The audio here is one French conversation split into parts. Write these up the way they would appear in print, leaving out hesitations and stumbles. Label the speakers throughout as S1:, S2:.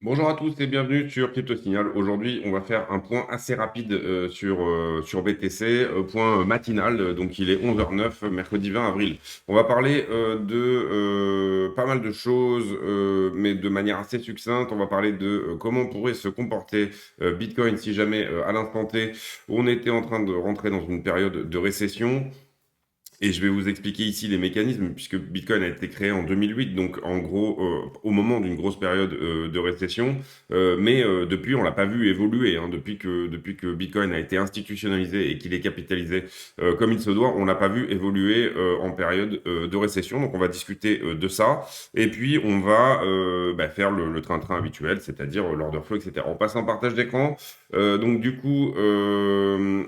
S1: Bonjour à tous et bienvenue sur Crypto Signal. Aujourd'hui, on va faire un point assez rapide sur BTC, point matinal, donc il est 11h09, mercredi 20 avril. On va parler de pas mal de choses, mais de manière assez succincte. On va parler de comment pourrait se comporter Bitcoin si jamais à l'instant T, on était en train de rentrer dans une période de récession. Et je vais vous expliquer ici les mécanismes, puisque Bitcoin a été créé en 2008, donc en gros, au moment d'une grosse période de récession. Mais depuis, on l'a pas vu évoluer. Hein, depuis que Bitcoin a été institutionnalisé et qu'il est capitalisé comme il se doit, on l'a pas vu évoluer en période de récession. Donc on va discuter de ça. Et puis on va faire le train-train habituel, c'est-à-dire l'order flow, etc. On passe en partage d'écran. Donc du coup,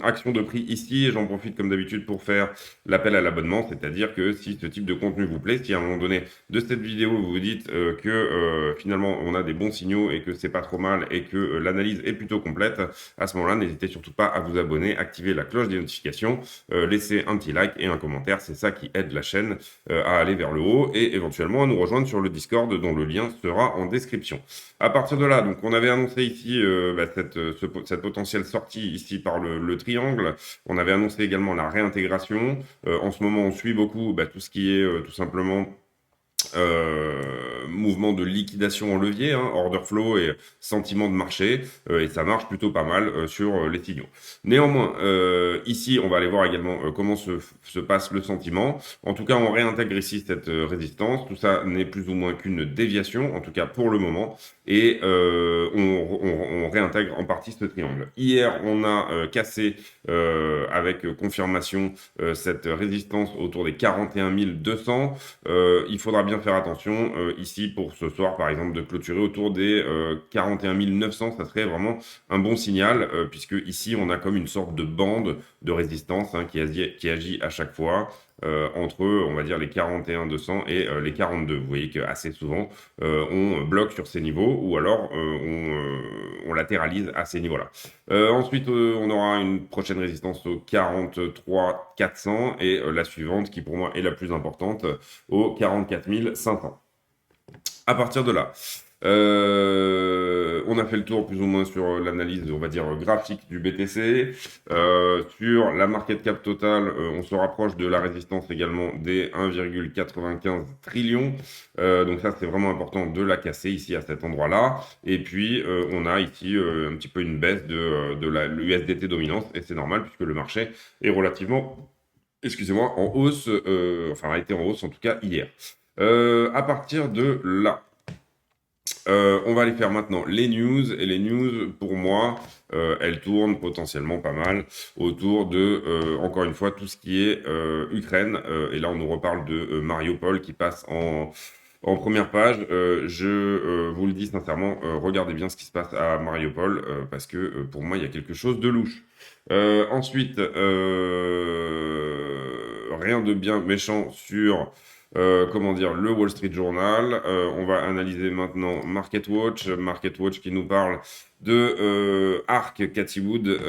S1: action de prix ici, et j'en profite comme d'habitude pour faire l'appel à l'abonnement, c'est-à-dire que si ce type de contenu vous plaît, si à un moment donné de cette vidéo vous vous dites que finalement on a des bons signaux et que c'est pas trop mal et que l'analyse est plutôt complète, à ce moment-là, n'hésitez surtout pas à vous abonner, activer la cloche des notifications, laisser un petit like et un commentaire, c'est ça qui aide la chaîne à aller vers le haut et éventuellement à nous rejoindre sur le Discord dont le lien sera en description. À partir de là, donc on avait annoncé ici cette potentielle sortie ici par le triangle. On avait annoncé également la réintégration. En ce moment, on suit beaucoup tout ce qui est tout simplement mouvement de liquidation en levier, hein, order flow et sentiment de marché, et ça marche plutôt pas mal sur les signaux. Néanmoins, ici, on va aller voir également comment se passe le sentiment. En tout cas, on réintègre ici cette résistance. Tout ça n'est plus ou moins qu'une déviation, en tout cas pour le moment, et on réintègre en partie ce triangle. Hier, on a cassé avec confirmation cette résistance autour des 41 200. Il faudra bien faire attention ici pour ce soir, par exemple, de clôturer autour des 41 900. Ça serait vraiment un bon signal, puisque ici, on a comme une sorte de bande de résistance hein, qui agit à chaque fois. Entre, on va dire, les 41 200 et les 42. Vous voyez qu'assez souvent, on bloque sur ces niveaux ou alors on latéralise à ces niveaux-là. Ensuite, on aura une prochaine résistance au 43 400 et la suivante, qui pour moi est la plus importante, au 44 500. À partir de là, on a fait le tour plus ou moins sur l'analyse, on va dire, graphique du BTC. Sur la market cap totale, on se rapproche de la résistance également des 1,95 trillions. Donc ça, c'est vraiment important de la casser ici à cet endroit-là. Et puis, on a ici un petit peu une baisse de l'USDT dominance, et c'est normal puisque le marché est relativement, excusez-moi, en hausse, enfin a été en hausse en tout cas hier. À partir de là, on va aller faire maintenant les news. Et les news, pour moi, elles tournent potentiellement pas mal autour de, encore une fois, tout ce qui est Ukraine. Et là, on nous reparle de Mariupol qui passe en première page. Je vous le dis sincèrement, regardez bien ce qui se passe à Mariupol parce que pour moi, il y a quelque chose de louche. Ensuite, rien de bien méchant sur comment dire, le Wall Street Journal. On va analyser maintenant Market Watch qui nous parle de Ark Cathie Wood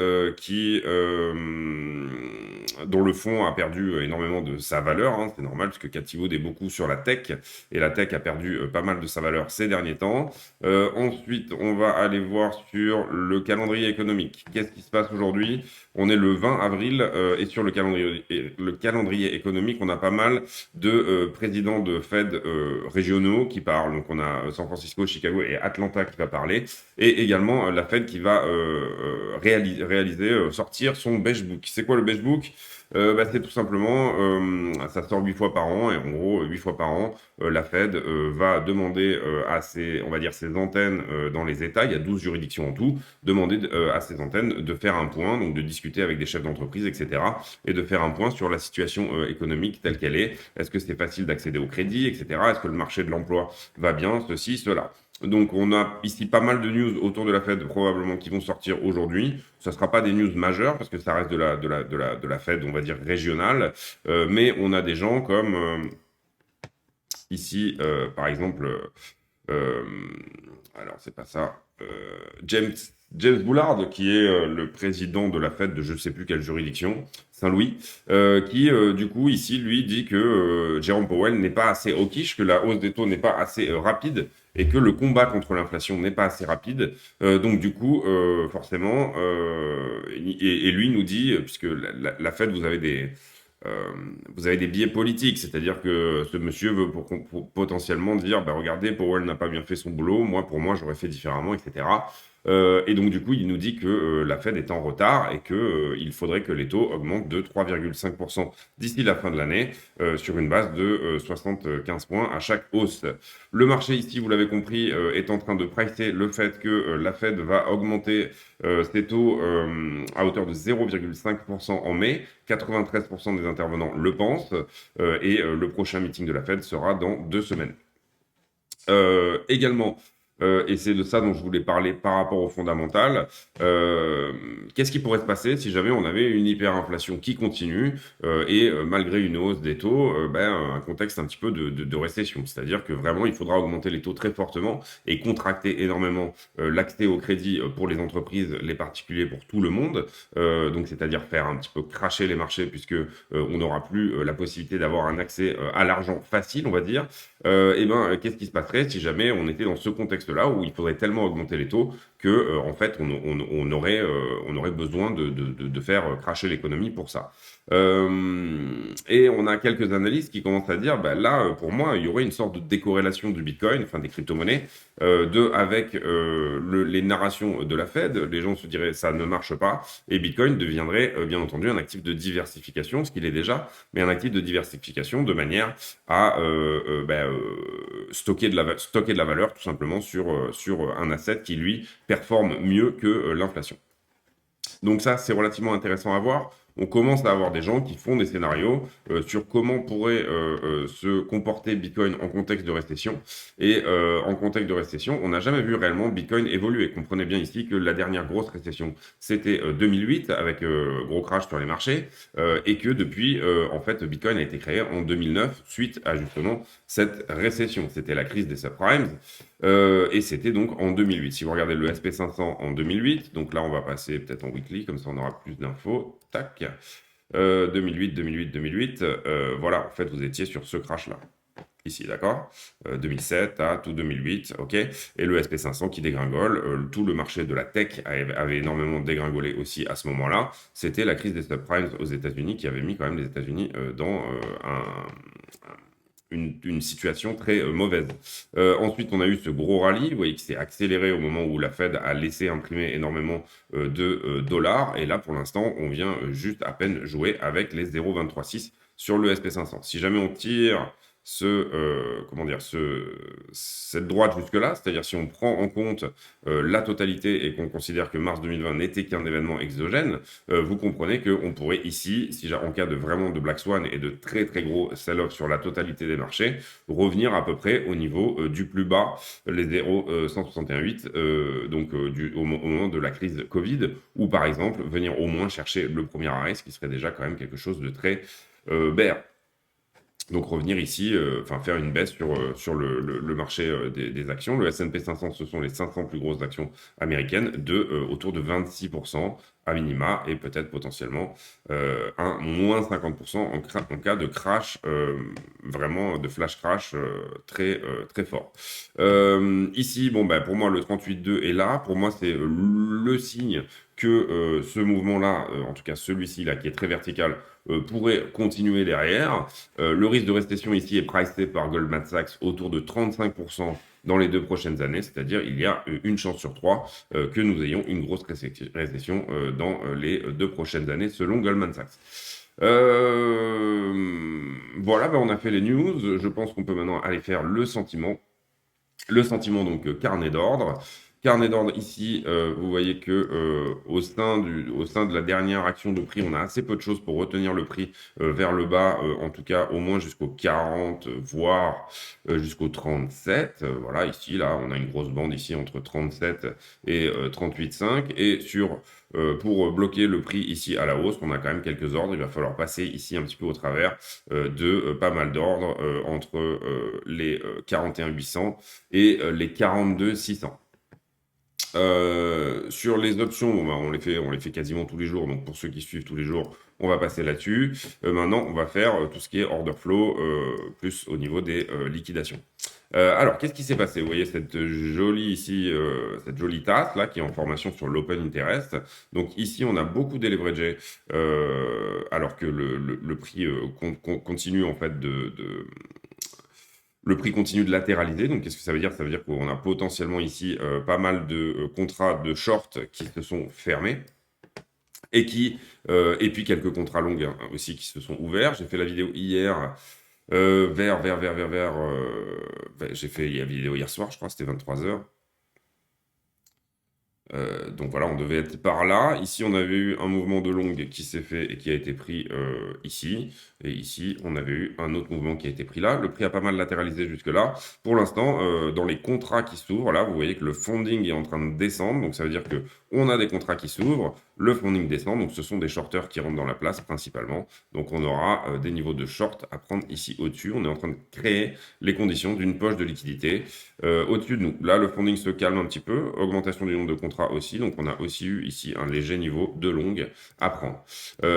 S1: dont le fonds a perdu énormément de sa valeur. Hein, c'est normal puisque Cathie Wood est beaucoup sur la tech et la tech a perdu pas mal de sa valeur ces derniers temps. Ensuite, on va aller voir sur le calendrier économique. Qu'est-ce qui se passe aujourd'hui? On est le 20 avril et sur le calendrier économique, on a pas mal de présidents de Fed régionaux qui parlent. Donc on a San Francisco, Chicago et Atlanta qui va parler. Et également la Fed qui va sortir son beige book. C'est quoi le beige book? C'est tout simplement, ça sort 8 fois par an, et en gros, 8 fois par an, la Fed va demander à on va dire, ses antennes dans les États, il y a 12 juridictions en tout, demander à ces antennes de faire un point, donc de discuter avec des chefs d'entreprise, etc., et de faire un point sur la situation économique telle qu'elle est. Est-ce que c'est facile d'accéder au crédit, etc. Est-ce que le marché de l'emploi va bien, ceci, cela. Donc on a ici pas mal de news autour de la Fed probablement qui vont sortir aujourd'hui. Ça ne sera pas des news majeures parce que ça reste de la Fed, on va dire régionale. Mais on a des gens comme ici, par exemple, euh, alors c'est pas ça, James James Bullard, qui est le président de la Fed de je ne sais plus quelle juridiction, Saint-Louis, qui du coup ici lui dit que Jérôme Powell n'est pas assez hawkish, que la hausse des taux n'est pas assez rapide et que le combat contre l'inflation n'est pas assez rapide. Donc du coup, forcément, et lui nous dit, puisque la Fed, euh, vous avez des biais politiques, c'est-à-dire que ce monsieur veut potentiellement dire, bah, regardez, Powell n'a pas bien fait son boulot, moi pour moi j'aurais fait différemment, etc. Et donc du coup, il nous dit que la Fed est en retard et que il faudrait que les taux augmentent de 3,5% d'ici la fin de l'année sur une base de 75 points à chaque hausse. Le marché ici, vous l'avez compris, est en train de pricer le fait que la Fed va augmenter ses taux à hauteur de 0,5% en mai. 93% des intervenants le pensent et le prochain meeting de la Fed sera dans 2 semaines. Également, et c'est de ça dont je voulais parler par rapport au fondamental. Qu'est-ce qui pourrait se passer si jamais on avait une hyperinflation qui continue et malgré une hausse des taux, un contexte un petit peu de récession. C'est-à-dire que vraiment, il faudra augmenter les taux très fortement et contracter énormément l'accès au crédit pour les entreprises, les particuliers, pour tout le monde. Donc, c'est-à-dire faire un petit peu cracher les marchés puisque on n'aura plus la possibilité d'avoir un accès à l'argent facile, on va dire. Qu'est-ce qui se passerait si jamais on était dans ce contexte-là où il faudrait tellement augmenter les taux que, en fait, on aurait besoin de faire cracher l'économie pour ça. Et on a quelques analystes qui commencent à dire, bah, là, pour moi, il y aurait une sorte de décorrélation du Bitcoin, enfin des crypto-monnaies, avec les narrations de la Fed. Les gens se diraient, ça ne marche pas, et Bitcoin deviendrait, bien entendu, un actif de diversification, ce qu'il est déjà, mais un actif de diversification de manière à stocker de la valeur tout simplement sur un asset qui lui performe mieux que l'inflation. Donc ça, c'est relativement intéressant à voir. On commence à avoir des gens qui font des scénarios sur comment pourrait se comporter Bitcoin en contexte de récession. Et en contexte de récession, on n'a jamais vu réellement Bitcoin évoluer. Comprenez bien ici que la dernière grosse récession, c'était 2008 avec gros crash sur les marchés et que depuis, en fait, Bitcoin a été créé en 2009 suite à justement cette récession. C'était la crise des subprimes. Et c'était donc en 2008. Si vous regardez le SP500 en 2008, donc là on va passer peut-être en weekly, comme ça on aura plus d'infos. Tac. 2008, 2008, 2008. Voilà, en fait vous étiez sur ce crash-là. Ici, d'accord 2007 à tout 2008, ok. Et le SP500 qui dégringole. Tout le marché de la tech avait énormément dégringolé aussi à ce moment-là. C'était la crise des subprimes aux États-Unis qui avait mis quand même les États-Unis dans une situation très mauvaise. Ensuite, on a eu ce gros rallye, vous voyez, qui s'est accéléré au moment où la Fed a laissé imprimer énormément de dollars. Et là, pour l'instant, on vient juste à peine jouer avec les 0,236 sur le SP500. Si jamais on tire cette droite jusque-là, c'est-à-dire si on prend en compte la totalité et qu'on considère que mars 2020 n'était qu'un événement exogène, vous comprenez qu'on pourrait ici, en cas de vraiment de Black Swan et de très très gros sell-off sur la totalité des marchés, revenir à peu près au niveau du plus bas, les 0,168, au moment de la crise Covid, ou par exemple venir au moins chercher le premier arrêt, ce qui serait déjà quand même quelque chose de très bear. Donc revenir ici, faire une baisse sur le marché des actions. Le S&P 500, ce sont les 500 plus grosses actions américaines, autour de 26% à minima, et peut-être potentiellement un moins 50% en cas de crash, vraiment de flash crash très, très fort. Ici, pour moi, le 38,2 est là. Pour moi, c'est le signe que ce mouvement-là, en tout cas celui-ci là, qui est très vertical, pourrait continuer derrière. Le risque de récession ici est pricé par Goldman Sachs autour de 35% dans les 2 prochaines années, c'est-à-dire il y a une chance sur 3 que nous ayons une grosse récession dans les 2 prochaines années selon Goldman Sachs. Voilà, on a fait les news. Je pense qu'on peut maintenant aller faire le sentiment. Le sentiment, donc, carnet d'ordre. Carnet d'ordre ici, vous voyez que au sein de la dernière action de prix, on a assez peu de choses pour retenir le prix vers le bas, en tout cas au moins jusqu'au 40, voire jusqu'au 37. Voilà, ici, là, on a une grosse bande ici entre 37 et 38,5. Et pour bloquer le prix ici à la hausse, on a quand même quelques ordres. Il va falloir passer ici un petit peu au travers de pas mal d'ordres entre les 41 800 et les 42 600. Sur les options, bon, bah, on les fait quasiment tous les jours. Donc pour ceux qui suivent tous les jours, on va passer là-dessus. Maintenant, on va faire tout ce qui est order flow, plus au niveau des liquidations. Alors, qu'est-ce qui s'est passé? Vous voyez cette jolie ici, cette jolie tasse là qui est en formation sur l'open interest. Donc ici, on a beaucoup deleveragé, alors que le prix continue en fait le prix continue de latéraliser. Donc, qu'est-ce que ça veut dire? Ça veut dire qu'on a potentiellement ici pas mal de contrats de short qui se sont fermés et puis quelques contrats longs hein, aussi qui se sont ouverts. J'ai fait la vidéo hier j'ai fait la vidéo hier soir, je crois, c'était 23 h. Donc voilà, on devait être par là. Ici, on avait eu un mouvement de longue qui s'est fait et qui a été pris ici. Et ici, on avait eu un autre mouvement qui a été pris là. Le prix a pas mal latéralisé jusque-là. Pour l'instant, dans les contrats qui s'ouvrent, là, vous voyez que le funding est en train de descendre. Donc ça veut dire que on a des contrats qui s'ouvrent, le funding descend. Donc ce sont des shorters qui rentrent dans la place principalement. Donc on aura des niveaux de short à prendre ici au-dessus. On est en train de créer les conditions d'une poche de liquidité au-dessus de nous. Là, le funding se calme un petit peu. Augmentation du nombre de contrats aussi. Donc on a aussi eu ici un léger niveau de longue à prendre.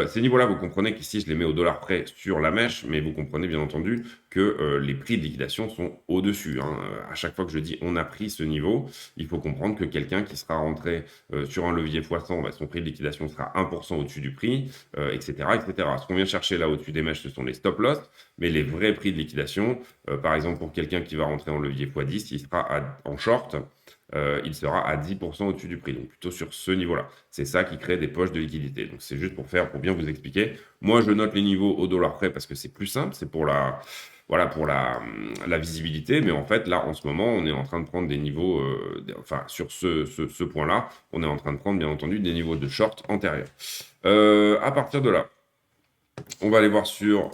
S1: Ces niveaux-là, vous comprenez qu'ici, je les mets au dollar près sur la mèche, mais vous comprenez bien entendu que les prix de liquidation sont au-dessus. Hein. À chaque fois que je dis on a pris ce niveau, il faut comprendre que quelqu'un qui sera rentré sur un levier x100, bah, son prix de liquidation sera 1% au-dessus du prix, etc., etc. Ce qu'on vient chercher là au-dessus des mèches, ce sont les stop-loss, mais les vrais prix de liquidation, par exemple pour quelqu'un qui va rentrer en levier x10, il sera en short, il sera à 10% au-dessus du prix, donc plutôt sur ce niveau-là. C'est ça qui crée des poches de liquidité. Donc c'est juste pour bien vous expliquer. Moi, je note les niveaux au dollar près parce que c'est plus simple, c'est pour voilà, pour la visibilité. Mais en fait, là, en ce moment, on est en train de prendre des niveaux, enfin, sur ce point-là, on est en train de prendre, bien entendu, des niveaux de short antérieurs. À partir de là, on va aller voir sur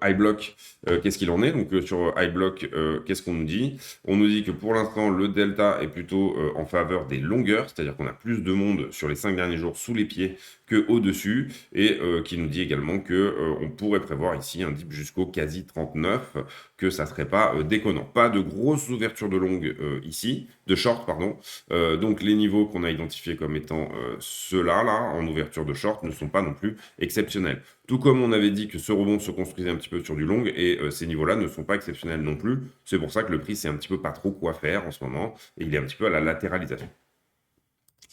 S1: iBlock, qu'est-ce qu'il en est? Donc sur iBlock, qu'est-ce qu'on nous dit? On nous dit que pour l'instant, le delta est plutôt en faveur des longueurs, c'est-à-dire qu'on a plus de monde sur les 5 derniers jours sous les pieds que au-dessus, et qui nous dit également que on pourrait prévoir ici un dip jusqu'au quasi 39, que ça serait pas déconnant. Pas de grosses ouvertures de longue ici, de short, pardon. Donc les niveaux qu'on a identifiés comme étant ceux-là, là, en ouverture de short, ne sont pas non plus exceptionnels. Tout comme on avait dit que ce rebond se construisait un petit peu sur du long, et ces niveaux-là ne sont pas exceptionnels non plus. C'est pour ça que le prix sait un petit peu pas trop quoi faire en ce moment, et il est un petit peu à la latéralisation.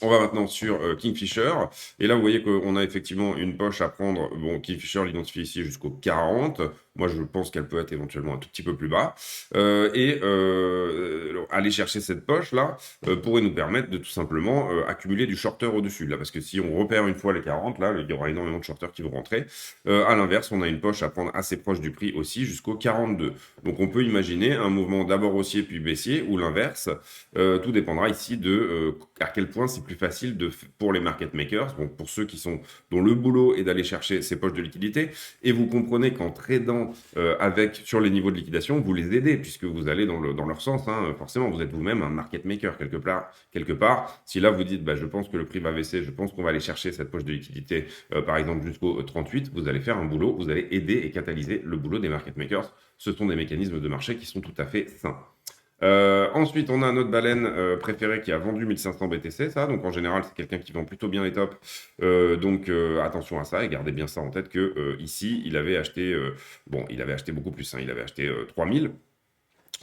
S1: On va maintenant sur Kingfisher. Et là, vous voyez qu'on a effectivement une poche à prendre. Bon, Kingfisher l'identifie ici jusqu'au 40. Moi, je pense qu'elle peut être éventuellement un tout petit peu plus bas. Aller chercher cette poche-là pourrait nous permettre de tout simplement accumuler du shorter au-dessus. Là, parce que si on repère une fois les 40, là, il y aura énormément de shorters qui vont rentrer. À l'inverse, on a une poche à prendre assez proche du prix aussi jusqu'au 42. Donc, on peut imaginer un mouvement d'abord haussier puis baissier ou l'inverse. Tout dépendra ici de à quel point c'est plus facile pour les market makers, donc pour ceux dont le boulot est d'aller chercher ces poches de liquidité. Et vous comprenez qu'en tradant sur les niveaux de liquidation, vous les aidez puisque vous allez dans leur sens. Hein, forcément, vous êtes vous-même un market maker quelque part. Si là vous dites, bah, je pense que le prix va baisser, je pense qu'on va aller chercher cette poche de liquidité, par exemple jusqu'au 38, vous allez faire un boulot, vous allez aider et catalyser le boulot des market makers. Ce sont des mécanismes de marché qui sont tout à fait sains. Ensuite, on a notre baleine préférée qui a vendu 1500 BTC, ça. Donc, en général, c'est quelqu'un qui vend plutôt bien les tops. Donc, attention à ça et gardez bien ça en tête que ici, il avait acheté, il avait acheté beaucoup plus. Hein, il avait acheté 3000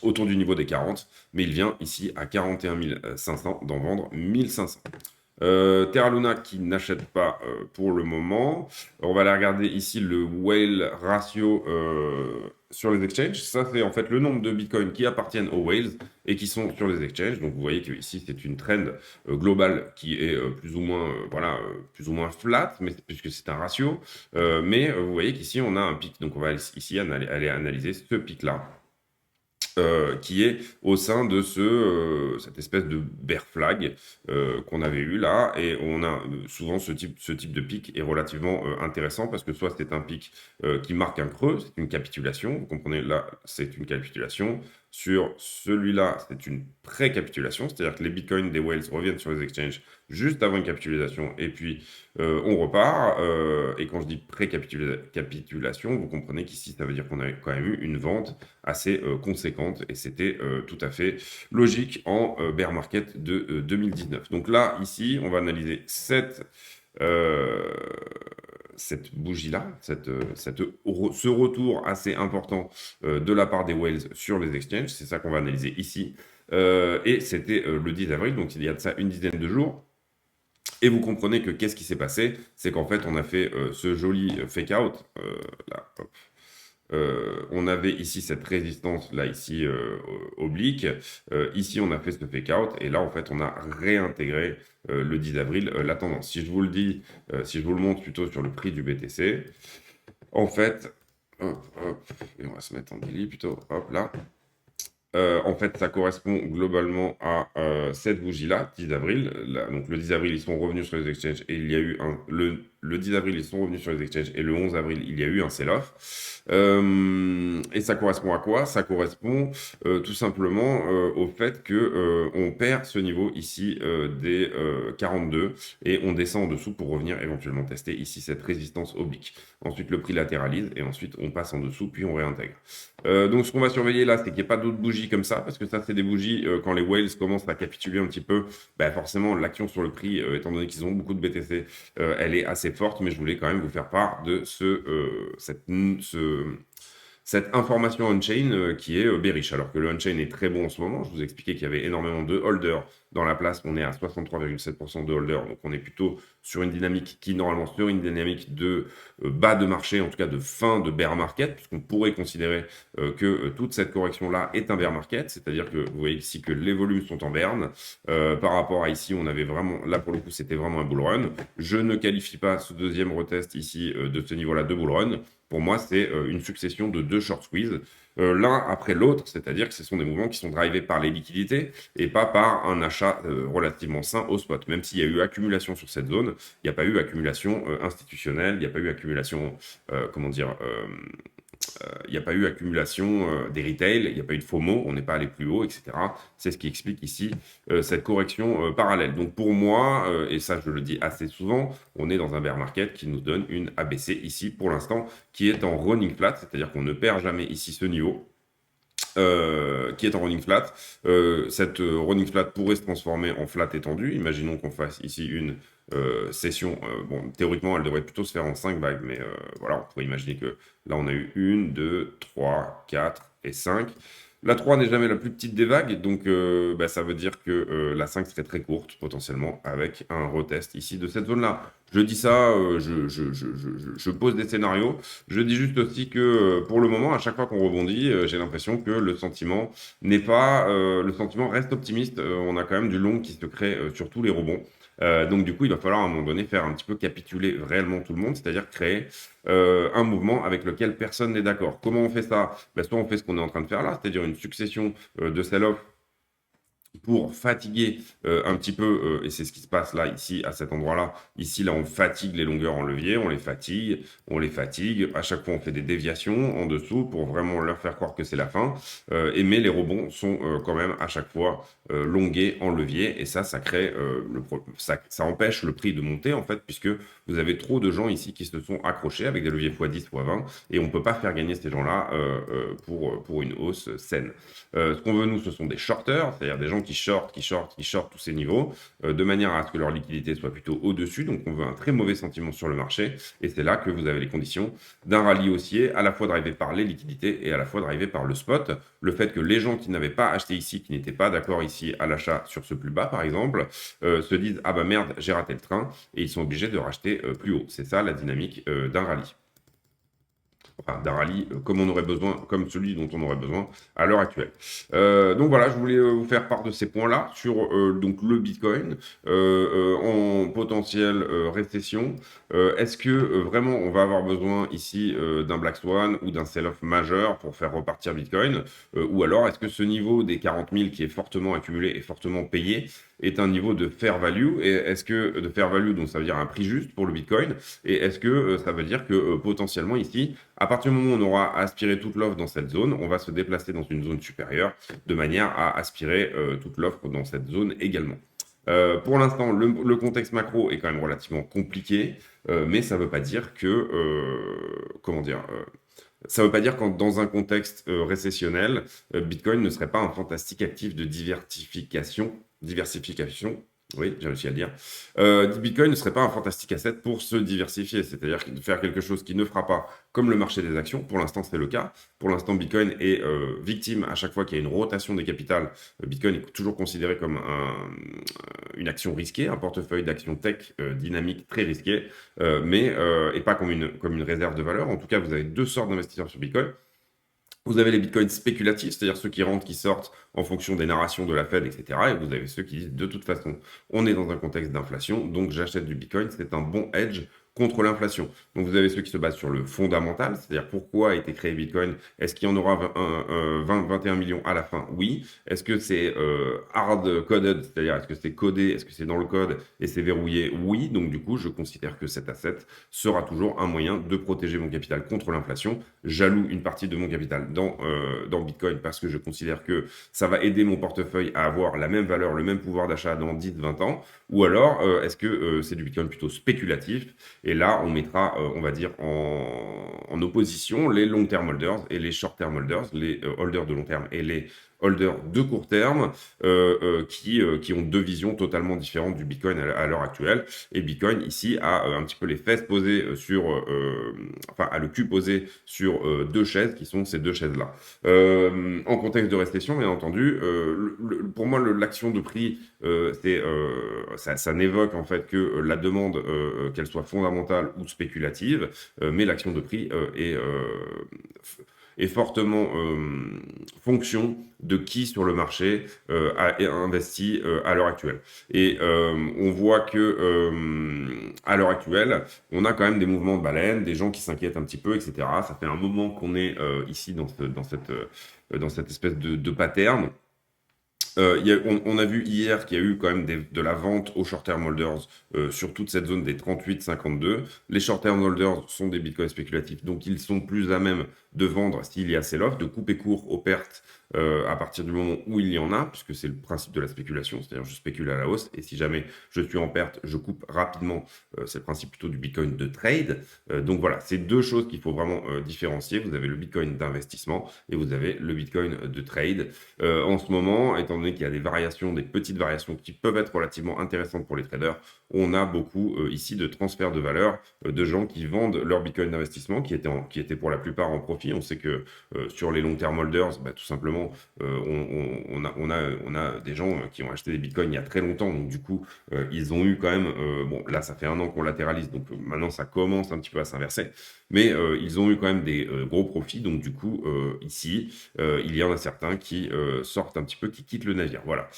S1: autour du niveau des 40, mais il vient ici à 41 500 d'en vendre 1500. Terra Luna qui n'achète pas pour le moment. On va aller regarder ici le whale ratio sur les exchanges. Ça, c'est en fait le nombre de bitcoins qui appartiennent aux whales et qui sont sur les exchanges. Donc, vous voyez que ici c'est une trend globale qui est plus ou moins flat, mais puisque c'est un ratio. Mais vous voyez qu'ici, on a un pic. Donc, on va ici aller analyser ce pic-là. Qui est au sein de cette espèce de bear flag qu'on avait eu là. Et on a souvent ce type de pic est relativement intéressant parce que soit c'est un pic qui marque un creux, c'est une capitulation, vous comprenez, là c'est une capitulation, Sur celui-là, c'est une pré-capitulation, c'est-à-dire que les bitcoins des whales reviennent sur les exchanges juste avant une capitulation et puis on repart. Et quand je dis pré-capitulation, vous comprenez qu'ici, ça veut dire qu'on a quand même eu une vente assez conséquente et c'était tout à fait logique en bear market de 2019. Donc là, ici, on va analyser euh, cette bougie-là, ce retour assez important de la part des whales sur les exchanges. C'est ça qu'on va analyser ici. Et c'était le 10 avril, donc il y a de ça une dizaine de jours. Et vous comprenez que qu'est-ce qui s'est passé? C'est qu'en fait, on a fait ce joli fake-out. Là, hop. On avait ici cette résistance, là, ici, oblique. Ici, on a fait ce fake-out. Et là, en fait, on a réintégré le 10 avril la tendance. Si je vous le dis, si je vous le montre plutôt sur le prix du BTC, en fait, hop, hop, et on va se mettre en daily plutôt, hop, là. En fait, ça correspond globalement à cette bougie-là, 10 avril. Là, donc le 10 avril, ils sont revenus sur les exchanges et il y a eu le 10 avril, ils sont revenus sur les exchanges et le 11 avril, il y a eu un sell-off. Et ça correspond à quoi? Ça correspond tout simplement au fait que on perd ce niveau ici des 42 et on descend en dessous pour revenir éventuellement tester ici cette résistance oblique. Ensuite, le prix latéralise et ensuite on passe en dessous puis on réintègre. Donc ce qu'on va surveiller là, c'est qu'il n'y ait pas d'autres bougies comme ça, parce que ça, c'est des bougies, quand les whales commencent à capituler un petit peu, bah, forcément, l'action sur le prix, étant donné qu'ils ont beaucoup de BTC, elle est assez forte, mais je voulais quand même vous faire part de cette information on-chain qui est bearish, alors que le on-chain est très bon en ce moment. Je vous ai expliqué qu'il y avait énormément de holders dans la place. On est à 63,7% de holders, donc on est plutôt sur une dynamique qui, normalement, sur une dynamique de bas de marché, en tout cas de fin de bear market, puisqu'on pourrait considérer que toute cette correction-là est un bear market, c'est-à-dire que vous voyez ici que les volumes sont en berne. Par rapport à ici, on avait vraiment, là pour le coup, c'était vraiment un bull run. Je ne qualifie pas ce deuxième retest ici de ce niveau-là de bull run. Pour moi, c'est une succession de deux short squeeze, l'un après l'autre, c'est-à-dire que ce sont des mouvements qui sont drivés par les liquidités et pas par un achat relativement sain au spot. Même s'il y a eu accumulation sur cette zone, il n'y a pas eu accumulation institutionnelle, il n'y a pas eu accumulation, comment dire, il n'y a pas eu accumulation des retails, il n'y a pas eu de FOMO, on n'est pas allé plus haut, etc. C'est ce qui explique ici cette correction parallèle. Donc pour moi, et ça je le dis assez souvent, on est dans un bear market qui nous donne une ABC ici pour l'instant, qui est en running flat, c'est-à-dire qu'on ne perd jamais ici ce niveau. Qui est en running flat. Cette running flat pourrait se transformer en flat étendue. Imaginons qu'on fasse ici une session. Bon, théoriquement, elle devrait plutôt se faire en 5 vagues, mais voilà, on pourrait imaginer que là, on a eu 1, 2, 3, 4 et 5. La 3 n'est jamais la plus petite des vagues, donc bah, ça veut dire que la 5 serait très courte, potentiellement, avec un retest ici de cette zone-là. Je dis ça, je pose des scénarios. Je dis juste aussi que pour le moment, à chaque fois qu'on rebondit, j'ai l'impression que le sentiment n'est pas, le sentiment reste optimiste. On a quand même du long qui se crée sur tous les rebonds. Donc du coup, il va falloir à un moment donné faire un petit peu capituler réellement tout le monde, c'est-à-dire créer un mouvement avec lequel personne n'est d'accord. Comment on fait ça? Ben, soit on fait ce qu'on est en train de faire là, c'est-à-dire une succession de sell-off pour fatiguer un petit peu, et c'est ce qui se passe là, ici, à cet endroit-là. Ici, là, on fatigue les longueurs en levier, on les fatigue. À chaque fois, on fait des déviations en dessous pour vraiment leur faire croire que c'est la fin. Mais les rebonds sont quand même à chaque fois longués en levier, et ça crée, ça empêche le prix de monter, en fait, puisque vous avez trop de gens ici qui se sont accrochés avec des leviers x10, x20, et on ne peut pas faire gagner ces gens-là pour une hausse saine. Ce qu'on veut, nous, ce sont des shorters, c'est-à-dire des gens qui shortent tous ces niveaux, de manière à ce que leur liquidité soit plutôt au-dessus. Donc, on veut un très mauvais sentiment sur le marché. Et c'est là que vous avez les conditions d'un rallye haussier, à la fois drivé par les liquidités et à la fois drivé par le spot. Le fait que les gens qui n'avaient pas acheté ici, qui n'étaient pas d'accord ici à l'achat sur ce plus bas, par exemple, se disent « Ah bah merde, j'ai raté le train » et ils sont obligés de racheter plus haut. C'est ça la dynamique d'un rallye. Enfin, d'un rallye comme on aurait besoin, comme celui dont on aurait besoin à l'heure actuelle. Donc voilà, je voulais vous faire part de ces points-là sur donc le Bitcoin en potentielle récession. Est-ce que vraiment on va avoir besoin ici d'un Black Swan ou d'un sell-off majeur pour faire repartir Bitcoin ou alors est-ce que ce niveau des 40 000 qui est fortement accumulé et fortement payé est un niveau de fair value. Et est-ce que de fair value, donc ça veut dire un prix juste pour le Bitcoin, et est-ce que ça veut dire que potentiellement ici, à partir du moment où on aura aspiré toute l'offre dans cette zone, on va se déplacer dans une zone supérieure de manière à aspirer toute l'offre dans cette zone également. Pour l'instant, le contexte macro est quand même relativement compliqué, mais ça ne veut pas dire que, comment dire, ça ne veut pas dire que dans un contexte récessionnel, Bitcoin ne serait pas un fantastique actif de diversification. Oui, j'ai réussi à le dire. Bitcoin ne serait pas un fantastique asset pour se diversifier, c'est-à-dire de faire quelque chose qui ne fera pas comme le marché des actions. Pour l'instant, c'est le cas. Pour l'instant, Bitcoin est victime à chaque fois qu'il y a une rotation des capitales. Bitcoin est toujours considéré comme une action risquée, un portefeuille d'actions tech dynamique très risqué, et pas comme une réserve de valeur. En tout cas, vous avez deux sortes d'investisseurs sur Bitcoin. Vous avez les bitcoins spéculatifs, c'est-à-dire ceux qui rentrent, qui sortent en fonction des narrations de la Fed, etc. Et vous avez ceux qui disent de toute façon, on est dans un contexte d'inflation, donc j'achète du bitcoin, c'est un bon hedge contre l'inflation. Donc vous avez ceux qui se basent sur le fondamental, c'est-à-dire pourquoi a été créé Bitcoin, est-ce qu'il y en aura 21 millions à la fin? Oui. Est-ce que c'est hard-coded, c'est-à-dire est-ce que c'est codé, est-ce que c'est dans le code et c'est verrouillé? Oui. Donc du coup, je considère que cet asset sera toujours un moyen de protéger mon capital contre l'inflation. J'alloue une partie de mon capital dans Bitcoin parce que je considère que ça va aider mon portefeuille à avoir la même valeur, le même pouvoir d'achat dans 10-20 ans. Ou alors, est-ce que c'est du Bitcoin plutôt spéculatif? Et là, on mettra, on va dire, en opposition les long-term holders et les short-term holders, les holders de long terme et les holders de court terme, qui ont deux visions totalement différentes du Bitcoin à l'heure actuelle. Et Bitcoin, ici, a un petit peu les fesses posées enfin, a le cul posé sur deux chaises, qui sont ces deux chaises-là. En contexte de récession, bien entendu, pour moi, l'action de prix, ça n'évoque en fait que la demande, qu'elle soit fondamentale ou spéculative, mais l'action de prix est fortement fonction de qui sur le marché a investi à l'heure actuelle. Et on voit que à l'heure actuelle, on a quand même des mouvements de baleines, des gens qui s'inquiètent un petit peu, etc. Ça fait un moment qu'on est ici dans cette espèce de pattern. On a vu hier qu'il y a eu quand même de la vente aux short-term holders sur toute cette zone des 38-52. Les short-term holders sont des bitcoins spéculatifs, donc ils sont plus à même de vendre s'il y a sell-off, de couper court aux pertes à partir du moment où il y en a, puisque c'est le principe de la spéculation, c'est-à-dire je spécule à la hausse, et si jamais je suis en perte, je coupe rapidement. C'est le principe plutôt du bitcoin de trade. Donc voilà, c'est deux choses qu'il faut vraiment différencier. Vous avez le bitcoin d'investissement et vous avez le bitcoin de trade. En ce moment, étant donné qu'il y a des variations, des petites variations qui peuvent être relativement intéressantes pour les traders, on a beaucoup ici de transferts de valeur de gens qui vendent leur bitcoin d'investissement, qui étaient pour la plupart en profit. On sait que sur les long-term holders, tout simplement, on a des gens qui ont acheté des bitcoins il y a très longtemps, donc du coup, ils ont eu quand même, bon, là, ça fait un an qu'on latéralise, donc maintenant, ça commence un petit peu à s'inverser, mais ils ont eu quand même des gros profits, donc du coup, ici, il y en a certains qui sortent un petit peu, qui quittent le navire. Voilà.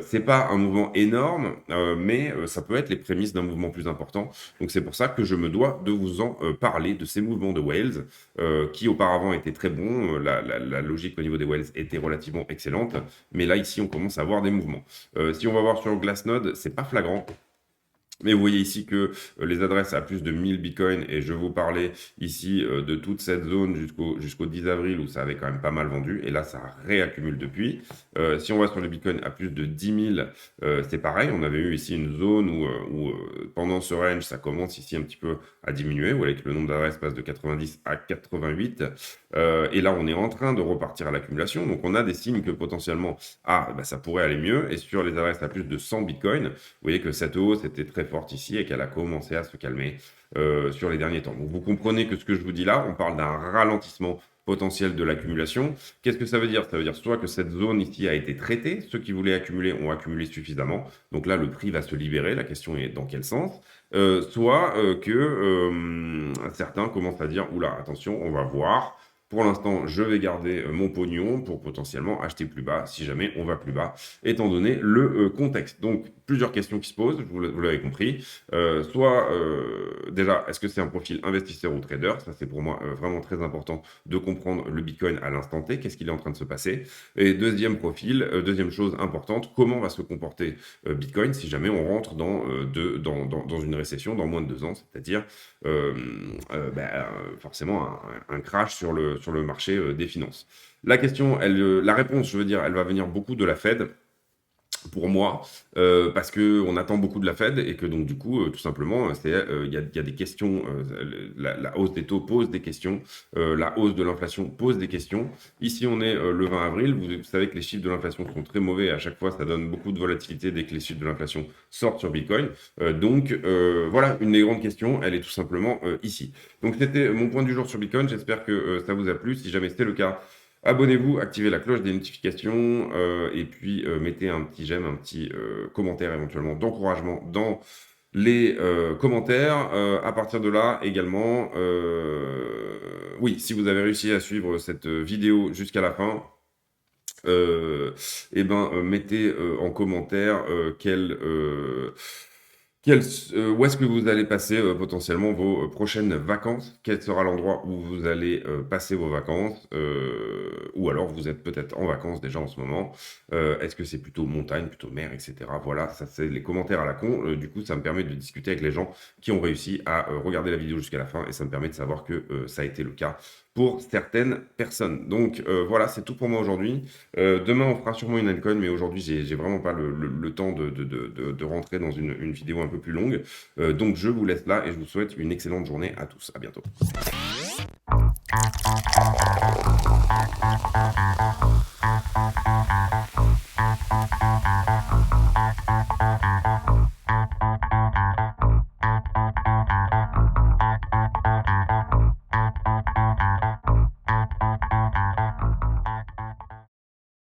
S1: C'est pas un mouvement énorme, mais ça peut être les prémices d'un mouvement plus important. Donc c'est pour ça que je me dois de vous en parler, de ces mouvements de whales, qui auparavant étaient très bons. La logique au niveau des whales était relativement excellente, mais là, ici, on commence à voir des mouvements. Si on va voir sur Glassnode, c'est pas flagrant. Mais vous voyez ici que les adresses à plus de 1000 bitcoins, et je vous parlais ici de toute cette zone jusqu'au 10 avril où ça avait quand même pas mal vendu, et là ça réaccumule depuis. Si on va sur les bitcoins à plus de 10 000, c'est pareil, on avait eu ici une zone où pendant ce range ça commence ici un petit peu à diminuer, vous voyez que le nombre d'adresses passe de 90 à 88, et là on est en train de repartir à l'accumulation, donc on a des signes que potentiellement ça pourrait aller mieux, et sur les adresses à plus de 100 bitcoins, vous voyez que cette hausse était très forte ici et qu'elle a commencé à se calmer sur les derniers temps. Donc vous comprenez que ce que je vous dis là, on parle d'un ralentissement potentiel de l'accumulation. Qu'est-ce que ça veut dire? Ça veut dire soit que cette zone ici a été traitée, ceux qui voulaient accumuler ont accumulé suffisamment, donc là le prix va se libérer, la question est dans quel sens, soit que certains commencent à dire, oula, attention, on va voir. Pour l'instant, je vais garder mon pognon pour potentiellement acheter plus bas si jamais on va plus bas, étant donné le contexte. Donc, plusieurs questions qui se posent, vous l'avez compris. Soit, déjà, est-ce que c'est un profil investisseur ou trader? Ça, c'est pour moi vraiment très important de comprendre le Bitcoin à l'instant T, qu'est-ce qu'il est en train de se passer. Et deuxième profil, deuxième chose importante, comment va se comporter Bitcoin si jamais on rentre dans une récession dans moins de 2 ans, c'est-à-dire forcément un crash sur le marché des finances. La réponse, je veux dire, elle va venir beaucoup de la Fed pour moi, parce qu'on attend beaucoup de la Fed et que donc du coup, tout simplement, il y a des questions, la hausse des taux pose des questions, la hausse de l'inflation pose des questions. Ici, on est le 20 avril, vous savez que les chiffres de l'inflation sont très mauvais, à chaque fois, ça donne beaucoup de volatilité dès que les chiffres de l'inflation sortent sur Bitcoin. Voilà, une des grandes questions, elle est tout simplement ici. Donc c'était mon point du jour sur Bitcoin, j'espère que ça vous a plu. Si jamais c'était le cas, abonnez-vous, activez la cloche des notifications et puis mettez un petit j'aime, un petit commentaire éventuellement d'encouragement dans les commentaires. À partir de là également, oui, si vous avez réussi à suivre cette vidéo jusqu'à la fin, mettez en commentaire où est-ce que vous allez passer potentiellement vos prochaines vacances? Quel sera l'endroit où vous allez passer vos vacances? Ou alors vous êtes peut-être en vacances déjà en ce moment. Est-ce que c'est plutôt montagne, plutôt mer, etc. Voilà, ça c'est les commentaires à la con. Du coup, ça me permet de discuter avec les gens qui ont réussi à regarder la vidéo jusqu'à la fin et ça me permet de savoir que ça a été le cas pour certaines personnes. Donc voilà, c'est tout pour moi aujourd'hui. Demain, on fera sûrement une altcoin, mais aujourd'hui, j'ai vraiment pas le temps de rentrer dans une vidéo un peu plus longue. Donc je vous laisse là et je vous souhaite une excellente journée à tous. À bientôt.